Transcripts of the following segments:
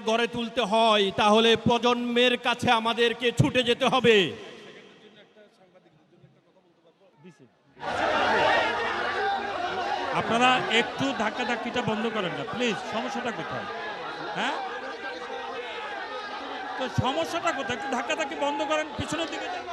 গড়ে তুলতে হয় তাহলে প্রজন্মের কাছে আমাদেরকে ছুটে যেতে হবে। আপনারা একটু ধাক্কাধাক্কিটা বন্ধ করেন না প্লিজ। সমস্যাটা কোথায়? হ্যাঁ, তো সমস্যাটা কোথায়? একটু ধাক্কাধাক্কি বন্ধ করেন, পিছনের দিকে যান।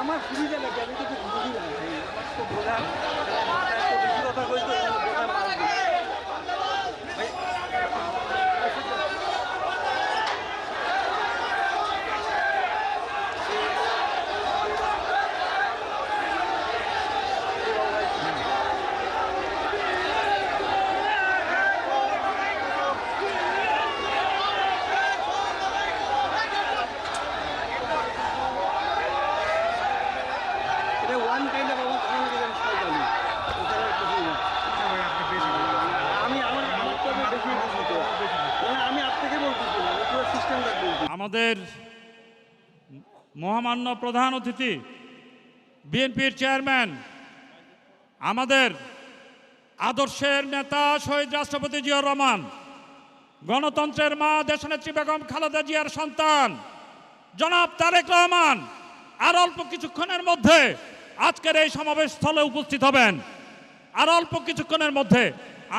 আমার সুবিধা লাগে, আমি তো বুঝি না, আমার তো বোঝা বেশি কথা বলতে আমাদের মহামান্য প্রধান অতিথি বিএনপির চেয়ারম্যান, আমাদের আদর্শের নেতা শহীদ রাষ্ট্রপতি জিয়াউর রহমান, গণতন্ত্রের মা দেশনেত্রী বেগম খালেদা জিয়ার সন্তান জনাব তারেক রহমান আর অল্প কিছুক্ষণের মধ্যে আজকের এই সমাবেশ স্থলে উপস্থিত হবেন। আর অল্প কিছুক্ষণের মধ্যে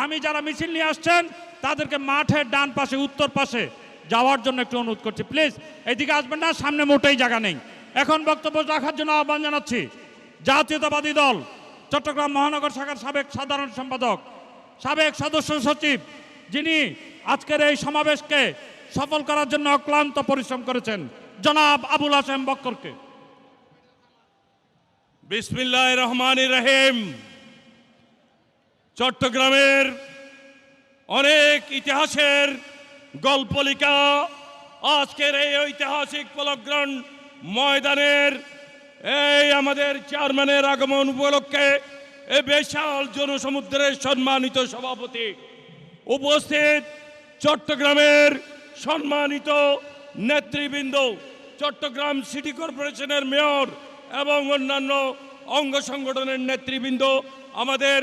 আমি যারা মিছিল নিয়ে আসছেন তাদেরকে মাঠের ডান পাশে উত্তর পাশে যাওয়ার জন্য একটু অনুরোধ করছি। প্লিজ এইদিকে আসবেন না, সামনে মোটেই জায়গা নেই। এখন বক্তব্য রাখার জন্য আহ্বান জানাচ্ছি জাতীয়তাবাদী দল চট্টগ্রাম মহানগর শাখার সাবেক সাধারণ সম্পাদক, সাবেক সদস্য সচিব, যিনি আজকের এই সমাবেশকে সফল করার জন্য অক্লান্ত পরিশ্রম করেছেন, জনাব আবুল হাশেম বক্করকে। বিসমিল্লাহির রহমানির রহিম। চট্টগ্রামের অনেক ইতিহাসের গল্প লেখা আজকের এই ঐতিহাসিক পলগ্রাউন্ড ময়দানের এই আমাদের চেয়ারম্যানের আগমন উপলক্ষে এই বিশাল জনসমুদ্রের সম্মানিত সভাপতি, উপস্থিত চট্টগ্রামের সম্মানিত নেতৃবৃন্দ, চট্টগ্রাম সিটি কর্পোরেশনের মেয়র এবং অন্যান্য অঙ্গ সংগঠনের নেতৃবৃন্দ, আমাদের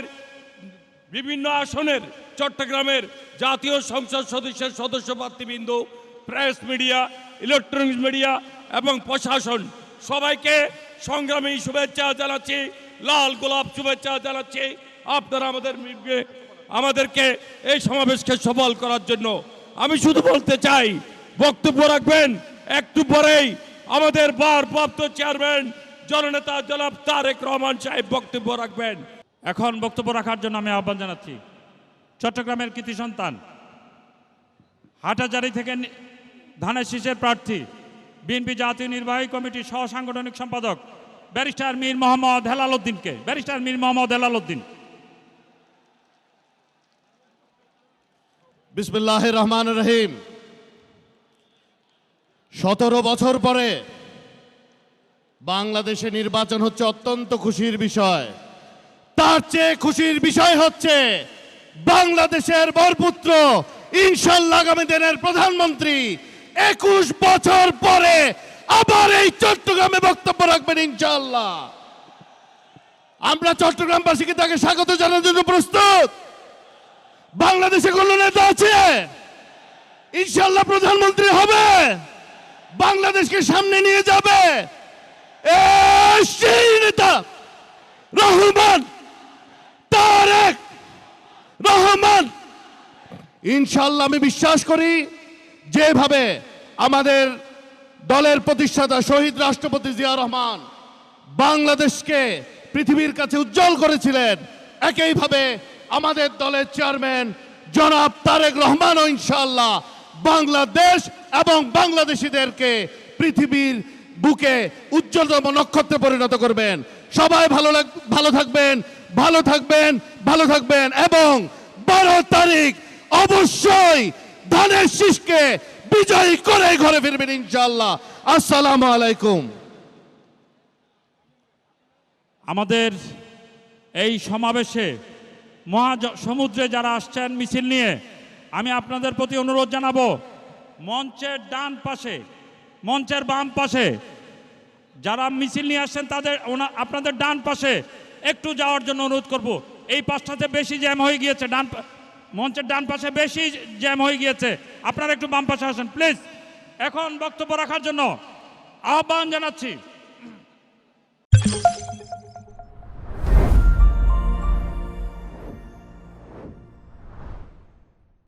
বিভিন্ন আসনের চট্টগ্রামের জাতীয় সংসদ সদস্যের সদস্য প্রার্থীবৃন্দ, প্রেস মিডিয়া, ইলেকট্রনিক্স মিডিয়া এবং প্রশাসন, সবাইকে সংগ্রামী শুভেচ্ছা জানাচ্ছি, লাল গোলাপ শুভেচ্ছা জানাচ্ছি। আপনারা আমাদেরকে এই সমাবেশকে সফল করার জন্য আমি শুধু বলতে চাই, বক্তব্য রাখবেন একটু পরেই আমাদের ভারপ্রাপ্ত চেয়ারম্যান জননেতা জনাব তারেক রহমান সাহেব বক্তব্য রাখবেন। এখন বক্তব্য রাখার জন্য আমি আহ্বান জানাচ্ছি চট্টগ্রামের কৃতি সন্তান, হাটাজারি থেকে ধানের শীষের প্রার্থী, বিএনপি জাতীয় নির্বাহী কমিটির সহ সাংগঠনিক সম্পাদক ব্যারিস্টার মীর মোহাম্মদ হেলাল উদ্দিনকে। ব্যারিস্টার মীর মোহাম্মদ হেলাল উদ্দিন। বিসমিল্লাহির রহমানির রহিম। 17 বছর পরে বাংলাদেশে নির্বাচন হচ্ছে অত্যন্ত খুশির বিষয়। তার চেয়ে খুশির বিষয় হচ্ছে বাংলাদেশের বরপুত্র, ইনশাআল্লাহ আগামী দিনের প্রধানমন্ত্রী 21 বছর পরে আবার এই চট্টগ্রামে বক্তব্য রাখবেন ইনশাআল্লাহ। আমরা চট্টগ্রামবাসীকে তাকে স্বাগত জানানোর জন্য প্রস্তুত। বাংলাদেশে কোন নেতা আছে ইনশাআল্লাহ প্রধানমন্ত্রী হবে, বাংলাদেশকে সামনে নিয়ে যাবে সেই নেতা রহমান, তারেক রহমান। ইনশাআল্লাহ আমি বিশ্বাস করি যেভাবে আমাদের দলের প্রতিষ্ঠাতা শহীদ রাষ্ট্রপতি জিয়া রহমান বাংলাদেশকে পৃথিবীর কাছে উজ্জ্বল করেছিলেন, একইভাবে আমাদের দলের চেয়ারম্যান জনাব তারেক রহমানও ইনশাআল্লাহ বাংলাদেশ এবং বাংলাদেশিদেরকে পৃথিবীর বুকে উজ্জ্বলতম নক্ষত্রে পরিণত করবেন। সবাই ভালো থাকবেন এবং 12 তারিখ অবশ্যই ধানের শীষকে বিজয়ী করে ঘরে ফিরবেন ইনশাআল্লাহ। আসসালামু আলাইকুম। আমাদের এই সমাবেশে মহাসমুদ্রে যারা আসছেন মিছিল নিয়ে, আমি আপনাদের প্রতি অনুরোধ জানাবো, মঞ্চের ডান পাশে মঞ্চের বাম পাশে যারা মিছিল নিয়ে আসছেন তাদের আপনাদের ডান পাশে একটু যাওয়ার জন্য অনুরোধ করব। এই পাশটাতে বেশি জ্যাম হয়ে গিয়েছে, মঞ্চের ডান পাশে বেশি জ্যাম হয়ে গিয়েছে, আপনারা একটু বাম পাশে আসেন প্লিজ। এখন বক্তব্য রাখার জন্য আহ্বান জানাচ্ছি